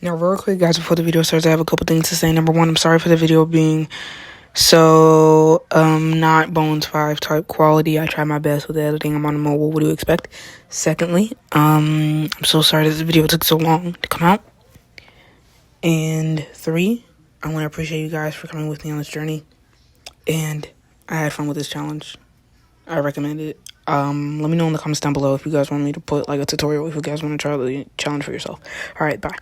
Now, real quick, guys, before the video starts, I have a couple things to say. Number one, I'm sorry for the video being so, not Bones 5 type quality. I try my best with the editing. I'm on a mobile. What do you expect? Secondly, I'm so sorry that this video took so long to come out. And three, I want to appreciate you guys for coming with me on this journey. And I had fun with this challenge. I recommend it. Let me know in the comments down below if you guys want me to put like a tutorial, if you guys want to try the challenge for yourself. All right, bye.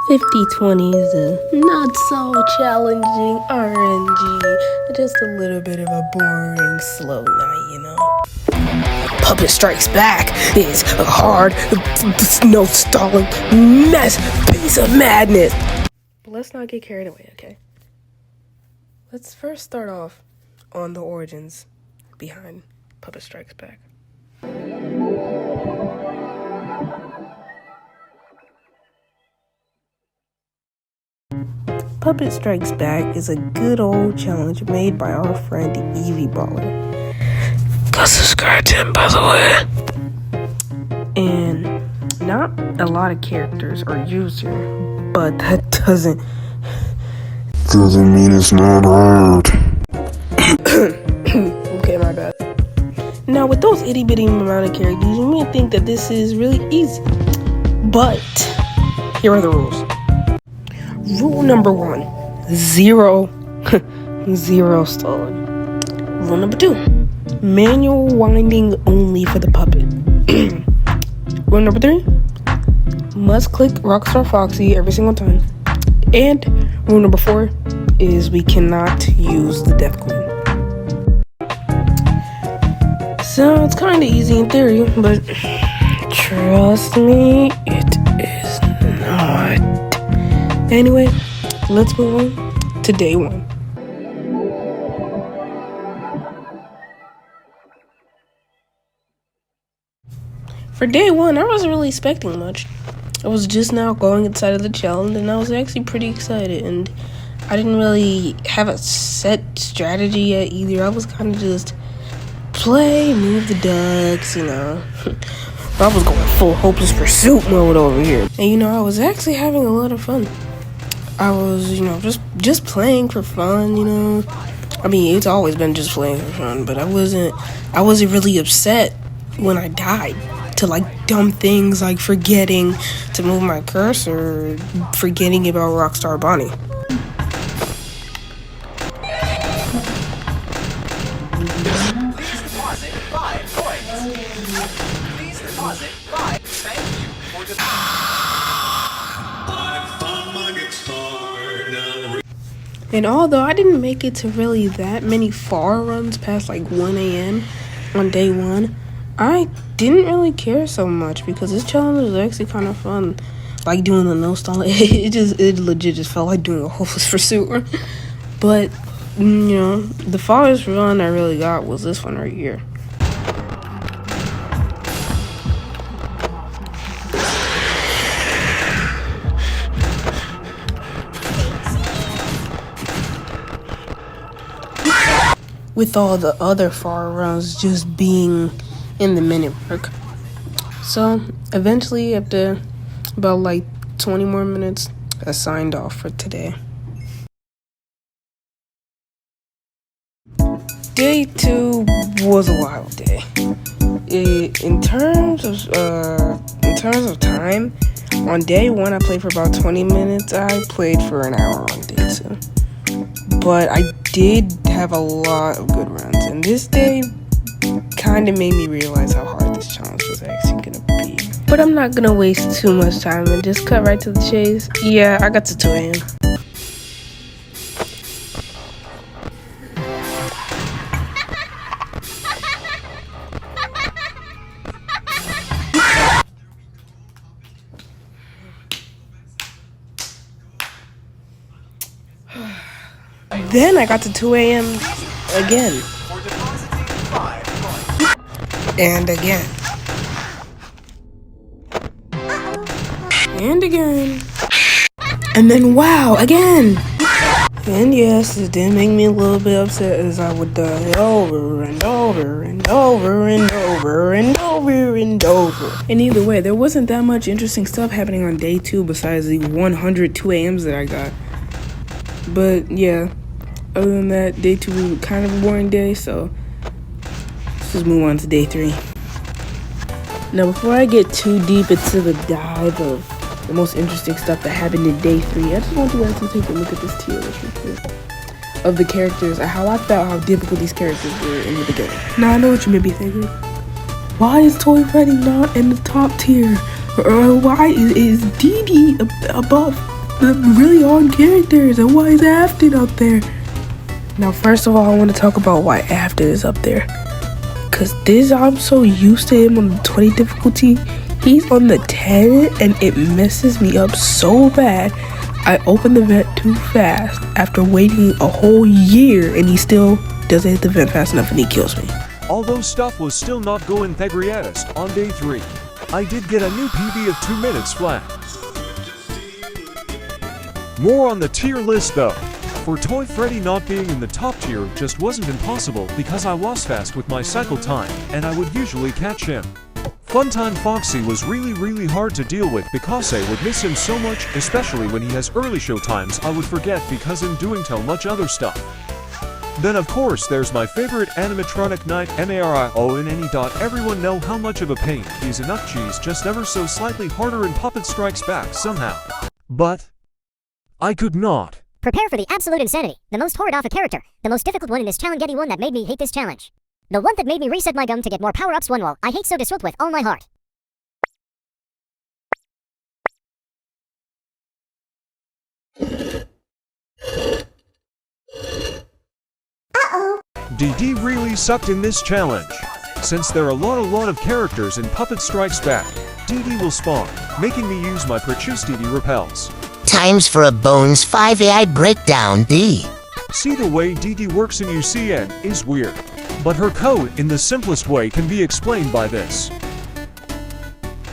50-20 is a not so challenging RNG, just a little bit of a boring slow night, you know. Puppet Strikes Back is a hard, no stalling mess, piece of madness. But let's not get carried away, okay? Let's first start off on the origins behind Puppet Strikes Back. Puppet Strikes Back is a good old challenge made by our friend Evie Baller. Go subscribe to him, by the way. And not a lot of characters are user, but that doesn't mean it's not hard. Okay, my bad. Now, with those itty bitty amount of characters, you may think that this is really easy, but here are the rules. Rule number 1, zero stalling. Rule number 2, manual winding only for the puppet. Rule number 3, must click Rockstar Foxy every single time. And rule number 4 is we cannot use the Death Queen. So it's kind of easy in theory, but trust me, it is not. Anyway, let's move on to day 1. For day 1, I wasn't really expecting much. I was just now going inside of the challenge, and I was actually pretty excited, and I didn't really have a set strategy yet either. I was kind of just play, move the ducks, you know. I was going full hopeless pursuit mode over here. And, I was actually having a lot of fun. I was, just playing for fun, I mean, it's always been just playing for fun, but I wasn't really upset when I died to, like, dumb things like forgetting to move my cursor, forgetting about Rockstar Bonnie. And although I didn't make it to really that many far runs past like 1 a.m. on day 1, I didn't really care so much because this challenge was actually kind of fun. Like doing the no stalling, it legit just felt like doing a hopeless pursuit run. But, the farthest run I really got was this one right here. With all the other far runs just being in the minute mark. So eventually, after about like 20 more minutes, I signed off for today. Day 2 was a wild day. In terms of time, on day 1 I played for about 20 minutes. I played for an hour on day 2. But I did have a lot of good runs, and this day kind of made me realize how hard this challenge was actually gonna be. But I'm not gonna waste too much time and just cut right to the chase. Yeah, I got to 2 a.m. Then I got to 2 a.m. again. And again. And again. And then wow, again. And yes, it did make me a little bit upset as I would die over and over and over and over and over and over. And either way, there wasn't that much interesting stuff happening on day 2 besides the 100 2 a.m.s that I got. But yeah, other than that, day 2 was kind of a boring day, so let's just move on to day 3. Now, before I get too deep into the dive of the most interesting stuff that happened in day 3, I just want you guys to take a look at this tier list real quick of the characters and how I felt how difficult these characters were in the beginning. Now, I know what you may be thinking. Why is Toy Freddy not in the top tier? Or why is Dee Dee above the really hard characters? And why is Afton up there? Now, first of all, I want to talk about why Afton is up there. Because I'm so used to him on the 20 difficulty. He's on the 10 and it messes me up so bad. I opened the vent too fast after waiting a whole year and he still doesn't hit the vent fast enough and he kills me. Although stuff was still not going the greatest on day 3, I did get a new PB of 2 minutes flat. More on the tier list though. For Toy Freddy not being in the top tier just wasn't impossible because I was fast with my cycle time and I would usually catch him. Funtime Foxy was really hard to deal with because I would miss him so much, especially when he has early show times I would forget because I'm doing so much other stuff. Then of course there's my favorite animatronic knight Mario in any. Everyone know how much of a pain he's a nut cheese, just ever so slightly harder and Puppet Strikes Back somehow. But I could not. Prepare for the absolute insanity, the most horrid of a character, the most difficult one in this challenge, one that made me hate this challenge. The one that made me reset my gum to get more power-ups one wall. I hate so disrupt with all my heart. Dee Dee really sucked in this challenge. Since there are a lot of characters in Puppet Strikes Back, Dee Dee will spawn, making me use my Purchase Dee Dee repels. Times for a Bones 5 AI breakdown, D. See, the way Dee Dee works in UCN is weird, but her code in the simplest way can be explained by this.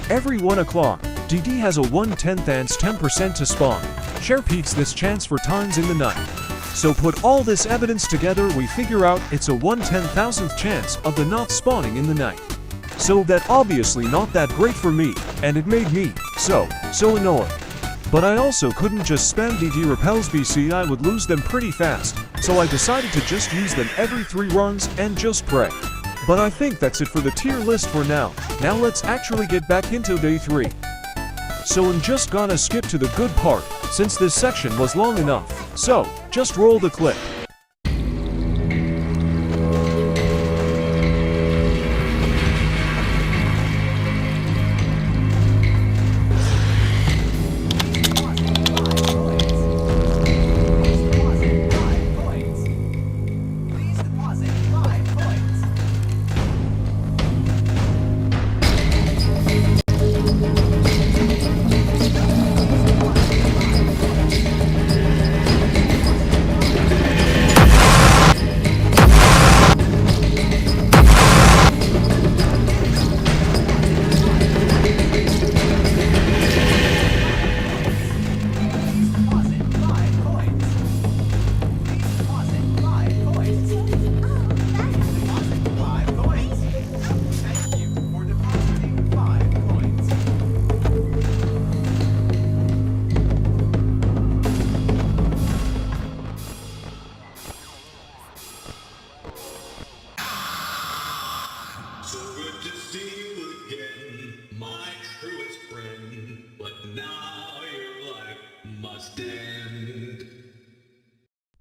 Every 1 o'clock, Dee Dee has a 1/10 chance 10% to spawn. Share peaks this chance for times in the night. So put all this evidence together, we figure out it's a 1/10,000th chance of the not spawning in the night. So that obviously not that great for me, and it made me so annoyed. But I also couldn't just spam Dee Dee repels BC, I would lose them pretty fast, so I decided to just use them every 3 runs and just pray. But I think that's it for the tier list for now. Now let's actually get back into day 3. So I'm just gonna skip to the good part, since this section was long enough. So, just roll the clip.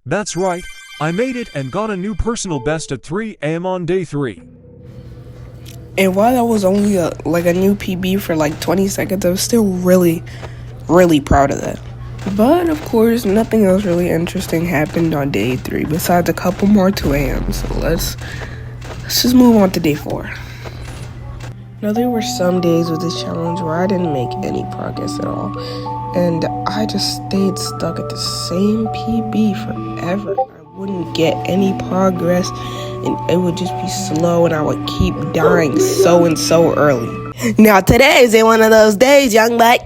That's right, I made it and got a new personal best at 3 AM on day 3. And while that was only a new PB for like 20 seconds, I was still really proud of that. But of course, nothing else really interesting happened on day 3 besides a couple more 2 a.m. So let's just move on to day 4. Now, there were some days with this challenge where I didn't make any progress at all. And I just stayed stuck at the same PB forever. I wouldn't get any progress, and it would just be slow, and I would keep dying so early. Now, today is one of those days, young buck.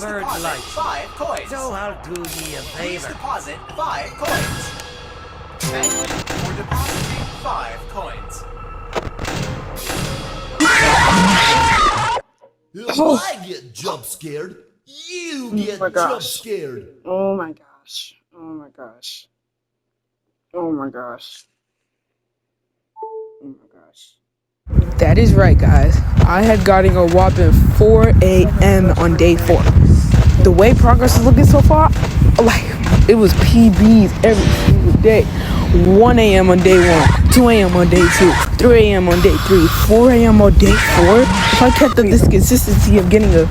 bird deposit likes 5 coins. So I'll do ye a Please favor. deposit 5 coins. Thank you for depositing 5 coins. If I get jump scared, you get my jump gosh. scared. Oh my gosh. Oh my gosh. Oh my gosh. Oh my gosh. That is right, guys. I had gotten a whopping 4 a.m. on day 4. The way progress is looking so far, like, it was PBs every single day. 1 a.m. on day 1, 2 a.m. on day 2, 3 a.m. on day 3, 4 a.m. on day 4. If I kept up this consistency of getting a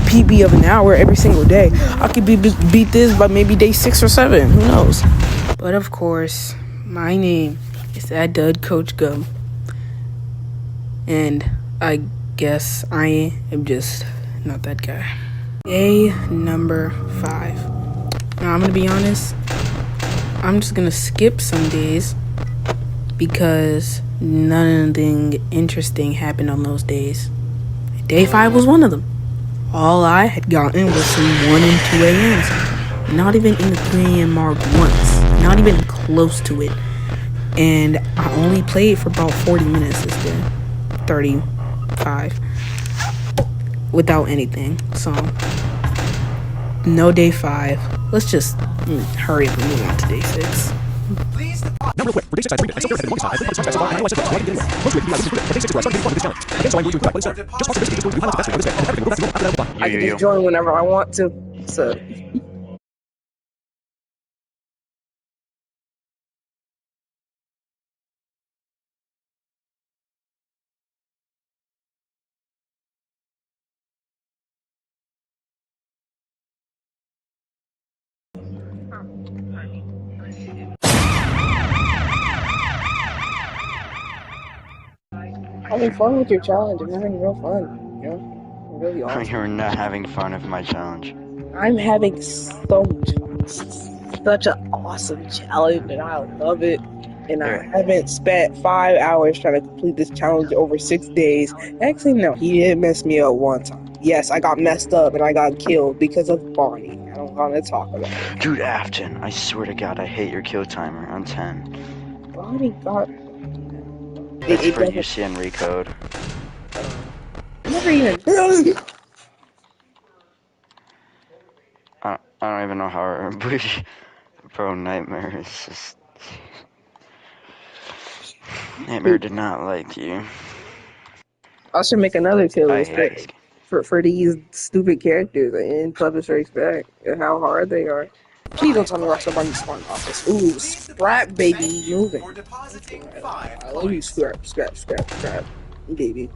PB of an hour every single day, I could beat this by maybe day 6 or 7. Who knows? But of course, my name is that dud Coach Gum. And I guess I am just not that guy. Day number 5. Now I'm gonna be honest, I'm just gonna skip some days because nothing interesting happened on those days. Day 5 was one of them. All I had gotten was some 1 and 2 a.m.s. Not even in the 3 a.m. mark once. Not even close to it. And I only played for about 40 minutes this day. 35 without anything. So no day 5. Let's just hurry up and move on to day 6. Please deposit. Now real quick, for day 6 I had 3 minutes. I still care if it's one time. I think it's time so far. I know I said that. Why didn't get anywhere? Most of it, I didn't do it. But day 6 is where I started getting fun with this challenge. Again, so I'm going to include that. Let us know. Just pause the video, just go to highlights the best way of this day, and everything will go back to normal after that will apply. I can just join whenever I want to. So having fun with your challenge. I'm having real fun. You know, really awesome. You're not having fun with my challenge. I'm having so much fun. It's such an awesome challenge, and I love it. And I haven't spent 5 hours trying to complete this challenge over 6 days. Actually, no, he did mess me up one time. Yes, I got messed up and I got killed because of Bonnie. I don't want to talk about it. Dude, Afton, I swear to God, I hate your kill timer on 10. Bonnie got. It's It for doesn't. UCN recode. Never even. I don't even know how Bro, Nightmare is just... Nightmare did not like you. I should make another tier I list hate this game. for these stupid characters in Puppet Strikes Back and how hard they are. Please don't tell me Rockstar Bunny spawn office. Ooh, Sprat baby moving. For depositing I 5 love you, coins. Scrap, baby.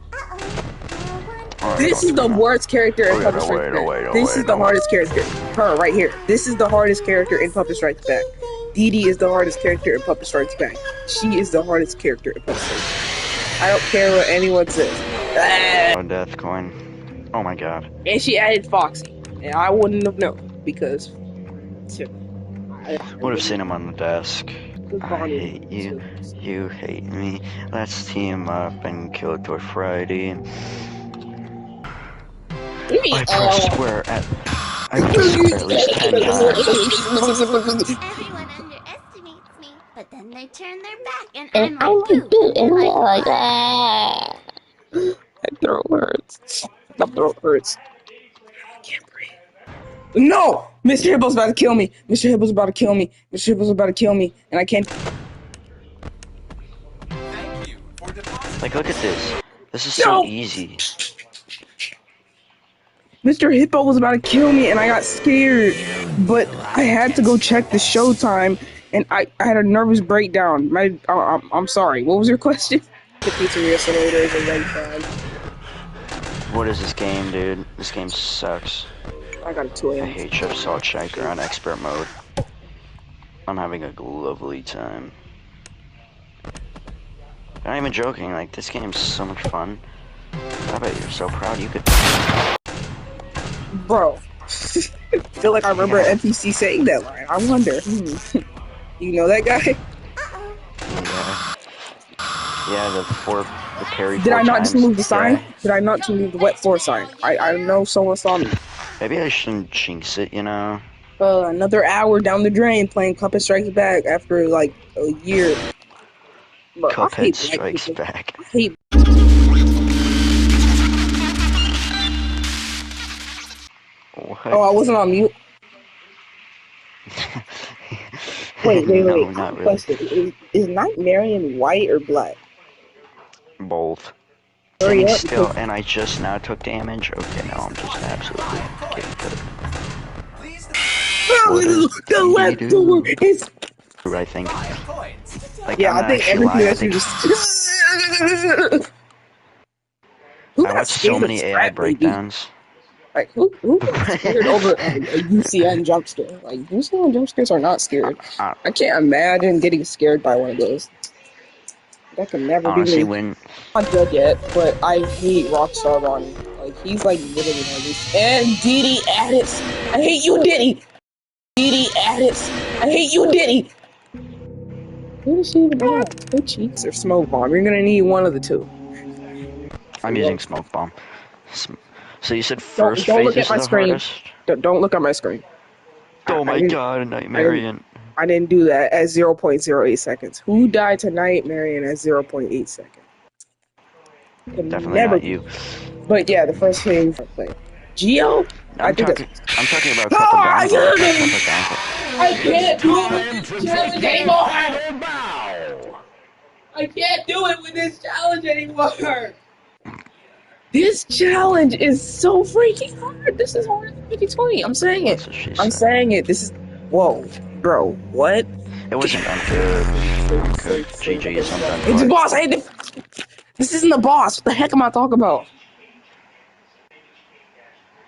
Alright, This is the worst character in Puppet Strikes Back. This is the hardest character. Her, right here. This is the hardest character in Puppet Strikes Back. Dee Dee is the hardest character in Puppet Strikes Back. She is the hardest character in Puppet Strikes Back. I don't care what anyone says. Oh, death coin. Oh my God. And she added Foxy. And I wouldn't have known because... Would have seen him on the desk. I hate you. You hate me. Let's team up and kill Dwarf Friday. I pressed square at... I pressed square at least 10 times. Everyone underestimates me, but then they turn their back, and I'm like, boo, like that. My throat hurts. My throat hurts. I can't breathe. No! Mr. Hippo's about to kill me. Mr. Hippo's about to kill me. Mr. Hippo's about to kill me. And I can't... Thank you for depositing. Like, look at this. This is so easy. Mr. Hippo was about to kill me and I got scared. But I had to go check the showtime and I had a nervous breakdown. I'm sorry. What was your question? The Pizzeria Simulator is a red flag. What is this game, dude? This game sucks. I got a 2 I a.m. hate Chef Salt Shaker on expert mode. I'm having a lovely time. I'm not even joking, like, this game's so much fun. I bet you're so proud you could... Bro. I feel like I remember an NPC saying that line. I wonder. You know that guy? Yeah, the parry. Did I not just move the sign? Did I not just move the wet floor sign? I know someone saw me. Maybe I shouldn't jinx it, you know? Another hour down the drain playing Cuphead Strikes Back after like a year. Bro, I Cuphead hate black Strikes people. Back. I hate. What? Oh, I wasn't on mute. Wait. No, not really. Question: Is Nightmarian white or black? Both. Hurry Sitting up, still, because- and I just now took damage? Okay, no, I'm just absolutely getting cooked. What The left do? door is. I think. Like, Yeah, I'm I think actually lying. I everything think that's just. Who I got watched so scared many of AI Scrap Baby? breakdowns. Like who got scared over a UCN jump scare? Like UCN jump scares are not scared. I I can't imagine getting scared by one of those. That can never be honestly, me. when I'm not dead yet, but I hate Rockstar Bonnie. Like he's like literally my least. And Diddy Addis, I hate you, Diddy. Diddy Addis, I hate you, Diddy. Who does she even have? Who cheats or Smoke Bomb? You're gonna need one of the two. I'm using Smoke Bomb. So you said Don't first look phase at is my the screen. hardest? Don't look at my screen. Oh I my didn't- god, Nightmarian. I didn't do that at 0.08 seconds. Who died to Nightmarian at 0.8 seconds? Can Definitely never not you. But yeah, the first phase I played. Geo? I'm talking about No, Cup of I Downfall. didn't! Cup of Downfall. I can't do it with this challenge anymore! I can't do it with this challenge anymore! This challenge is so freaking hard! This is harder than 5020. I'm saying it. That's what she I'm said. saying it. This is. Whoa. Bro, what? It wasn't ungood. Ungood. GG's, I'm done. It's the boss! I hate the. This isn't the boss! What the heck am I talking about?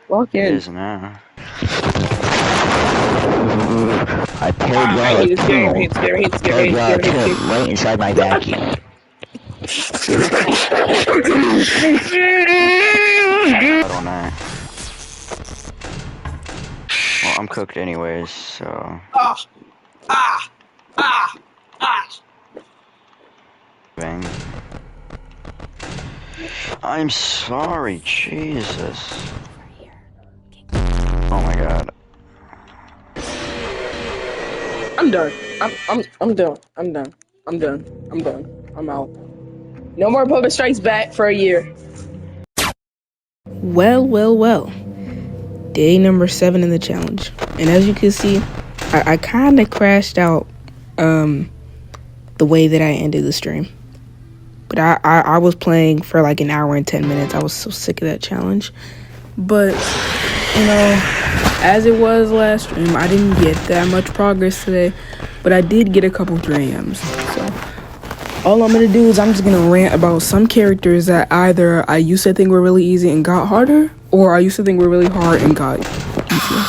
Walk It in. is now. I played I well hate at this game. I 2. hate this game. I hate this game. I Played hate well at this game. I hate 2, this game. right inside my vacuum. I don't know. Well, I'm cooked anyways, so. Bang. I'm sorry, Jesus. Oh my god. I'm done. I'm done. I'm done. I'm done. I'm done. I'm out. No more Puppet Strikes Back for a year. Well. Day number 7 in the challenge. And as you can see, I kind of crashed out the way that I ended the stream. But I was playing for like an hour and 10 minutes. I was so sick of that challenge. But, you know, as it was last stream, I didn't get that much progress today. But I did get a couple 3Ms. So all I'm going to do is I'm just going to rant about some characters that either I used to think were really easy and got harder, or I used to think were really hard and got easier.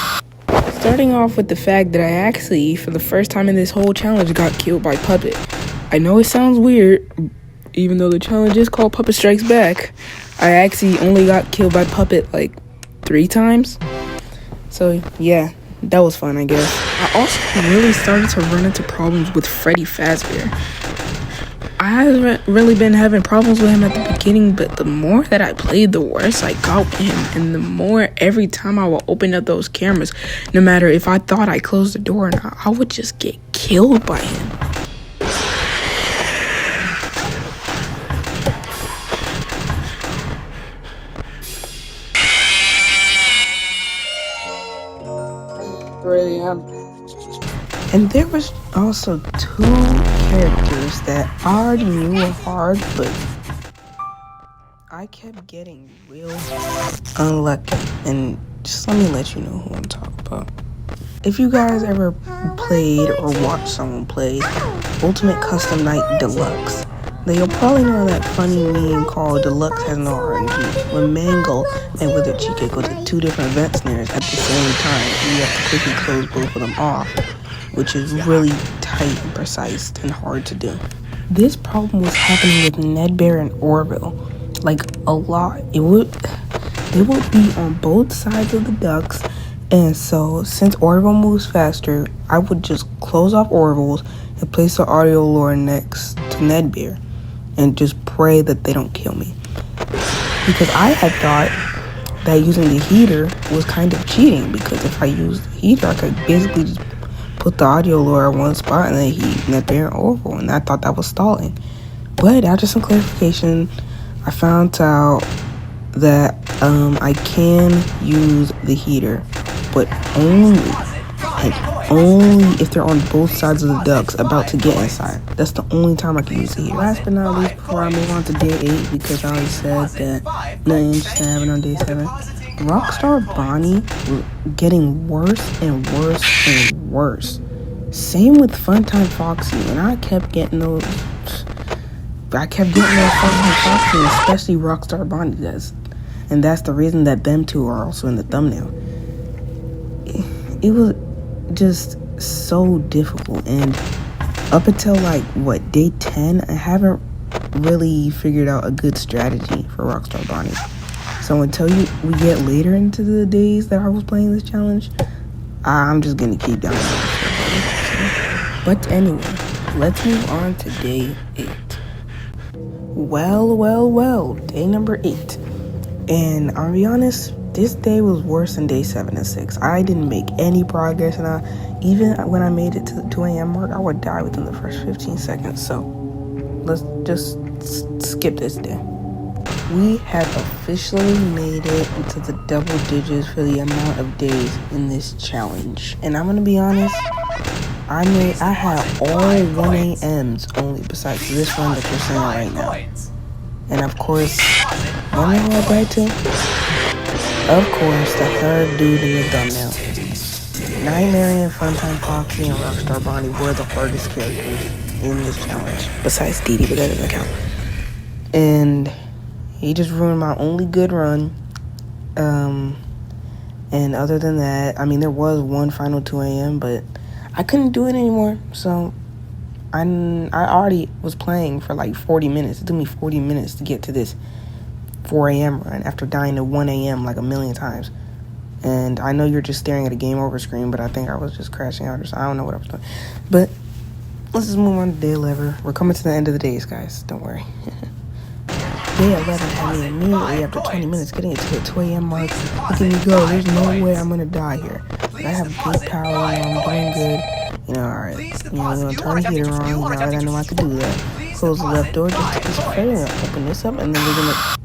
Starting off with the fact that I actually, for the first time in this whole challenge, got killed by Puppet. I know it sounds weird, even though the challenge is called Puppet Strikes Back. I actually only got killed by Puppet like 3 times. So yeah, that was fun, I guess. I also really started to run into problems with Freddy Fazbear. I haven't really been having problems with him at the beginning, but the more that I played, the worse I got with him. And the more every time I would open up those cameras, no matter if I thought I closed the door or not, I would just get killed by him. Really am. And there was also 2 characters that I already knew were hard, but I kept getting real unlucky. And just let me let you know who I'm talking about. If you guys ever played or watched someone play Ultimate Custom Night Deluxe, then you'll probably know that funny meme called Deluxe has no RNG, when Mangle and Wizard Chica go to 2 different vent snares at the same time, and you have to quickly close both of them off, which is really tight and precise and hard to do. This problem was happening with Nedbear and Orville, like a lot. They would be on both sides of the ducks, and so since Orville moves faster, I would just close off Orville's and place the audio lure next to Nedbear and just pray that they don't kill me. Because I had thought that using the heater was kind of cheating, because if I used the heater, I could basically just put the audio lure at one spot and then heat Netbear Orville, and I thought that was stalling. But after some clarification, I found out that I can use the heater, but only if they're on both sides of the ducks about to get inside. That's the only time I can use the heater. Last but not least, before I move on to day 8, because I already said that nothing interesting happened on day 7, Rockstar Bonnie was getting worse and worse and worse. Same with Funtime Foxy, and I kept getting those Funtime Foxy, especially Rockstar Bonnie does. And that's the reason that them two are also in the thumbnail. It was just so difficult, and up until day 10, I haven't really figured out a good strategy for Rockstar Bonnie. So until we get later into the days that I was playing this challenge, I'm just gonna keep down. But anyway, let's move on to day 8. Well, day number 8. And I'll be honest, this day was worse than day 7 and 6. I didn't make any progress, and even when I made it to the 2 a.m. mark, I would die within the first 15 seconds. So let's just skip this day. We have officially made it into the double digits for the amount of days in this challenge. And I'm gonna be honest, I had all 1 a.m.s only besides this one that you're seeing right now. And of course, remember who I died to? Of course, the third dude in the thumbnail. Nightmare, Funtime Foxy, and Rockstar Bonnie were the hardest characters in this challenge. Besides Dee Dee, but that doesn't count. And he just ruined my only good run. And other than that, I mean, there was one final 2 a.m., but I couldn't do it anymore. So I already was playing for 40 minutes. It took me 40 minutes to get to this 4 a.m. run after dying to 1 a.m. a million times. And I know you're just staring at a game over screen, but I think I was just crashing out or something. I don't know what I was doing. But let's just move on to day 11. We're coming to the end of the days, guys. Don't worry. Day 11 had me immediately after 20 minutes getting it to the 2 a.m. mark. Look at me go. There's no way I'm going to die here. But I have good power. I'm doing good. Alright. I'm going to turn the heater on. Alright, I know I could do that. Close the left door just to get some fire. Open this up, and then we're going to...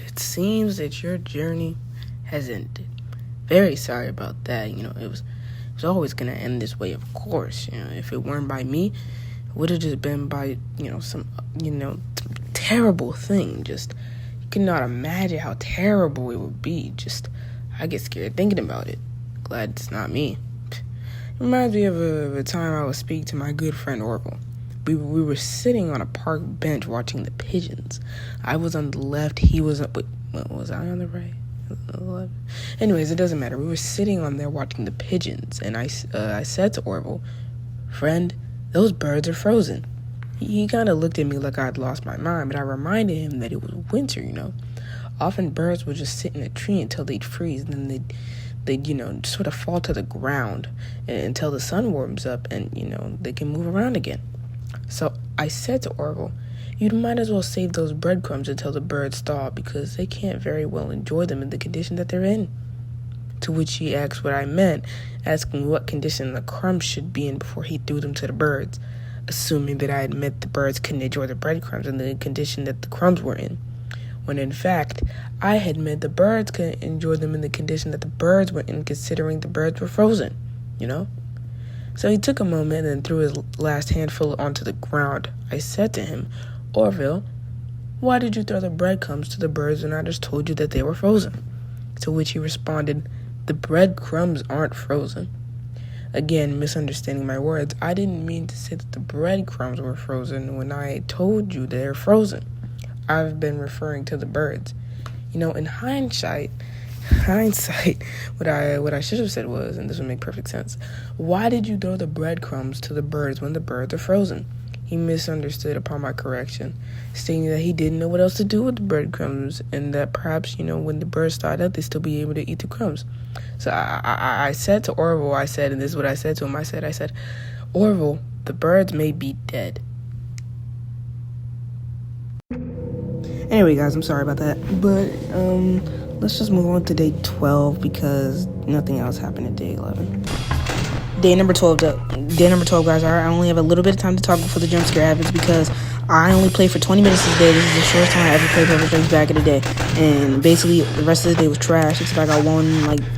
It seems that your journey has ended. Very sorry about that. It was always gonna end this way, of course. If it weren't by me, it would have just been by some terrible thing. Just you cannot imagine how terrible it would be. Just I get scared thinking about it. Glad it's not me. It reminds me of a time I was speaking to my good friend Orville. We were sitting on a park bench watching the pigeons. I was on the left, he was up. Wait, was I on the right? Anyways, it doesn't matter. We were sitting on there watching the pigeons, and I said to Orville, "Friend, those birds are frozen." He kind of looked at me like I'd lost my mind, but I reminded him that it was winter. Often birds would just sit in a tree until they'd freeze, and then they'd sort of fall to the ground until the sun warms up, and they can move around again. So I said to Orville, "You might as well save those breadcrumbs until the birds thaw, because they can't very well enjoy them in the condition that they're in." To which he asked what I meant, asking what condition the crumbs should be in before he threw them to the birds, assuming that I had meant the birds couldn't enjoy the breadcrumbs in the condition that the crumbs were in, when in fact I had meant the birds couldn't enjoy them in the condition that the birds were in, considering the birds were frozen, So he took a moment and threw his last handful onto the ground. I said to him, "Orville, why did you throw the breadcrumbs to the birds when I just told you that they were frozen?" To which he responded, "The breadcrumbs aren't frozen." Again, misunderstanding my words, I didn't mean to say that the breadcrumbs were frozen when I told you they're frozen. I've been referring to the birds. In hindsight, what I should have said was, and this would make perfect sense, why did you throw the breadcrumbs to the birds when the birds are frozen? He misunderstood upon my correction, stating that he didn't know what else to do with the breadcrumbs, and that perhaps, when the birds thawed out, they'd still be able to eat the crumbs. So I said to Orville, and this is what I said to him, I said, "Orville, the birds may be dead." Anyway, guys, I'm sorry about that. But let's just move on to day 12 because nothing else happened at day 11. Day number 12, guys. Alright, I only have a little bit of time to talk before the jump scare happens because I only played for 20 minutes this day. This is the shortest time I ever played Puppet Strikes Back in a day. And basically, the rest of the day was trash, except I got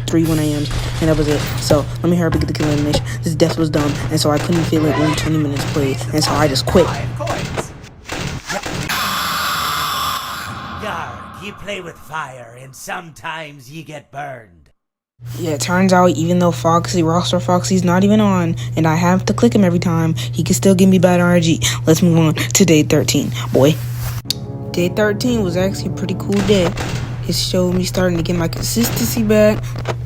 3 1 a.m.s, and that was it. So, let me hurry up and get the kill animation. This death was dumb, and so I couldn't feel like only 20 minutes played, and so I just quit. 5 coins. Yarg, you play with fire, and sometimes you get burned. Yeah, it turns out even though Rockstar Foxy's not even on, and I have to click him every time, he can still give me bad RNG. Let's move on to day 13, boy. Day 13 was actually a pretty cool day. It showed me starting to get my consistency back,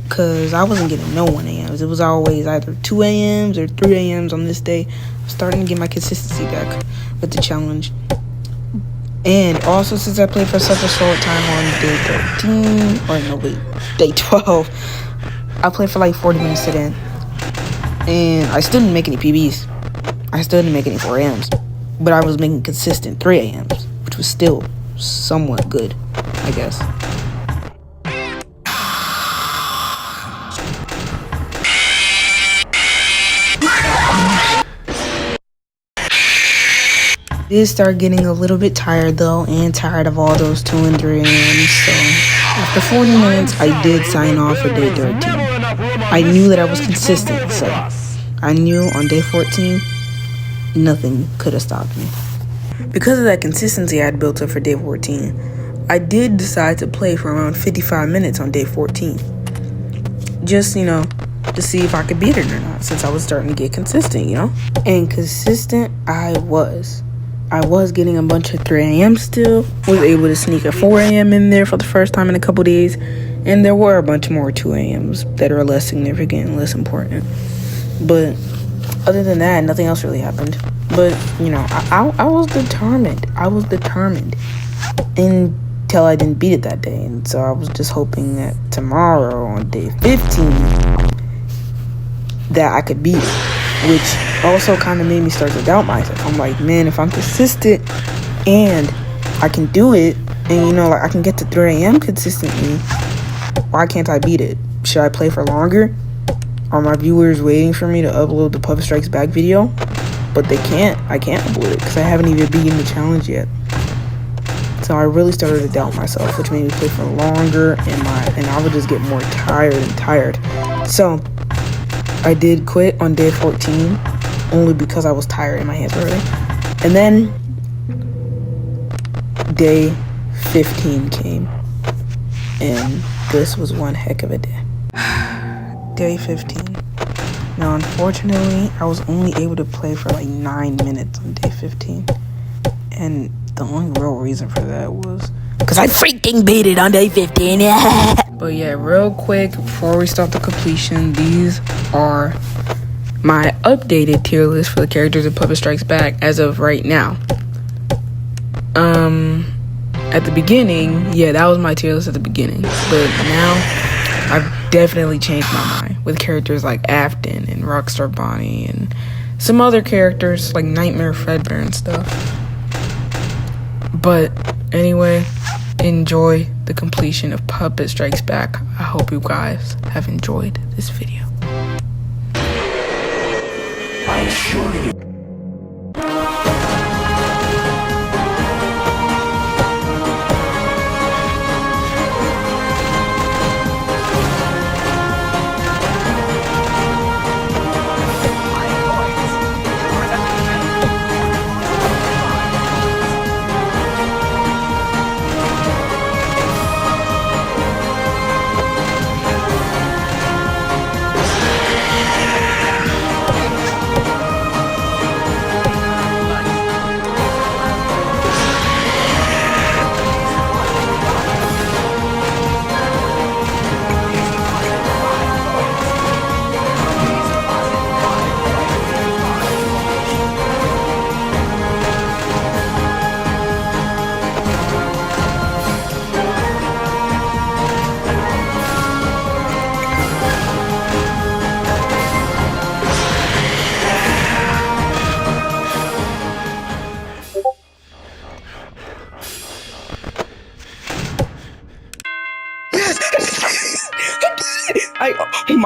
because I wasn't getting no 1 a.m.s. It was always either 2 a.m.s or 3 a.m.s on this day. I'm starting to get my consistency back with the challenge. And also, since I played for such a short time on day 13, day 12, I played for like 40 minutes today. And I still didn't make any PBs. I still didn't make any 4 a.m.s. But I was making consistent 3 a.m.s, which was still somewhat good, I guess. Did start getting a little bit tired though, and tired of all those 2 and 3 a.m.s, so after 40 minutes I did sign off for day 13. I knew that I was consistent, so I knew on day 14 nothing could have stopped me. Because of that consistency I had built up for day 14, I did decide to play for around 55 minutes on day 14. Just, to see if I could beat it or not, since I was starting to get consistent, And consistent I was. I was getting a bunch of 3 a.m. still. Was able to sneak a 4 a.m. in there for the first time in a couple days. And there were a bunch more 2 a.m.s that are less significant and less important. But other than that, nothing else really happened. But, I was determined. I was determined until I didn't beat it that day. And so I was just hoping that tomorrow on day 15 that I could beat it. Which also kind of made me start to doubt myself. I'm like, man, if I'm consistent and I can do it, and I can get to 3 a.m. consistently, why can't I beat it? Should I play for longer? Are my viewers waiting for me to upload the Puppet Strikes Back video? But they can't. I can't upload it because I haven't even beaten the challenge yet. So I really started to doubt myself, which made me play for longer, and I would just get more tired and tired. So I did quit on day 14 only because I was tired and my hands were hurting. And then day 15 came, and this was one heck of a day. Day 15. Now, unfortunately, I was only able to play for like 9 minutes on day 15. And the only real reason for that was because I freaking beat it on day 15. But yeah, real quick, before we start the completion, these are my updated tier list for the characters in Puppet Strikes Back as of right now. At the beginning, yeah, that was my tier list at the beginning. But now, I've definitely changed my mind with characters like Afton and Rockstar Bonnie and some other characters like Nightmare Fredbear and stuff. But anyway, enjoy the completion of Puppet Strikes Back. I hope you guys have enjoyed this video. I assure you.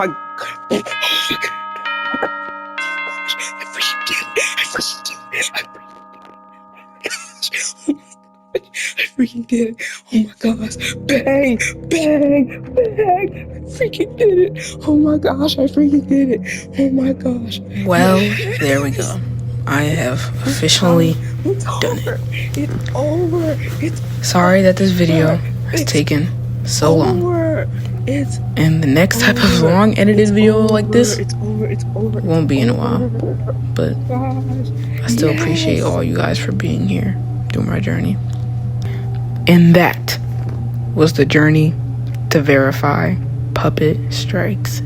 my god. Oh my god. I freaking did it. I freaking did it. Oh my gosh. Bang, bang, bang. I freaking did it. Oh my gosh, I freaking did it. Oh my gosh. Well, there we go. I have officially done it. It's over. It's Sorry that this video has taken so long. over. And the next type of long edited video like this It's over. won't be in a while. But I still appreciate all you guys for being here through my journey. And that was the journey to verify Puppet Strikes